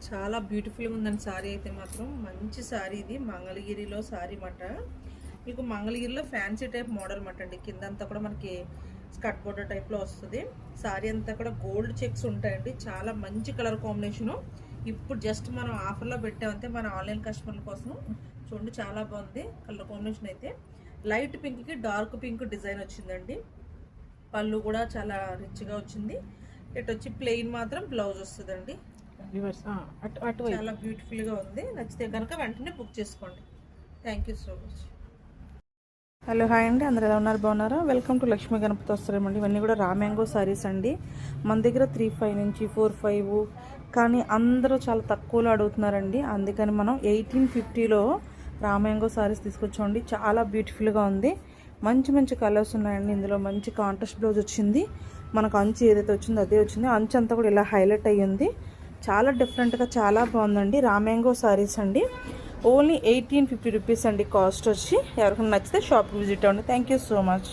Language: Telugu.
చాలా బ్యూటిఫుల్గా ఉందండి సారీ అయితే మాత్రం. మంచి సారీ ఇది, మంగళగిరిలో సారీ మాట. మీకు మంగళగిరిలో ఫ్యాన్సీ టైప్ మోడల్ మాట అండి. కిందంతా కూడా మనకి స్కర్ట్ బోర్డర్ టైప్లో వస్తుంది. సారీ అంతా కూడా గోల్డ్ చెక్స్ ఉంటాయండి. చాలా మంచి కలర్ కాంబినేషను. ఇప్పుడు జస్ట్ మనం ఆఫర్లో పెట్టామంటే మన ఆన్లైన్ కస్టమర్ల కోసం. చూడండి చాలా బాగుంది కలర్ కాంబినేషన్ అయితే. లైట్ పింక్కి డార్క్ పింక్ డిజైన్ వచ్చిందండి. పళ్ళు కూడా చాలా రిచ్గా వచ్చింది. ఇటు వచ్చి ప్లెయిన్ మాత్రం బ్లౌజ్ వస్తుందండి. చాలా బ్యూటిఫుల్గా ఉంది. నచ్చితే కనుక వెంటనే బుక్ చేసుకోండి. Thank you so much. Hello hi అండి, అందరూ ఎలా ఉన్నారు? బాగున్నారా? వెల్కమ్ టు లక్ష్మీ గణపతి వస్తారేమండి. ఇవన్నీ కూడా రా మ్యాంగో సారీస్ అండి. మన దగ్గర 3,500 నుంచి 4,500, కానీ అందరూ చాలా తక్కువలో అడుగుతున్నారండి. అందుకని మనం 1850లో రా మ్యాంగో సారీస్ తీసుకొచ్చామండి. చాలా బ్యూటిఫుల్గా ఉంది. మంచి మంచి కలర్స్ ఉన్నాయండి. ఇందులో మంచి కాంట్రాస్ట్ బ్లౌజ్ వచ్చింది. మనకు అంచు ఏదైతే వచ్చిందో అదే వచ్చింది. అంచు అంతా కూడా ఇలా హైలైట్ అయ్యింది. చాలా డిఫరెంట్గా చాలా బాగుందండి. రా మ్యాంగో సారీస్ అండి. ఓన్లీ 1850 రూపీస్ అండి కాస్ట్ వచ్చి. ఎవరికైనా నచ్చితే షాప్కి విజిట్ అవ్వండి. Thank you so much.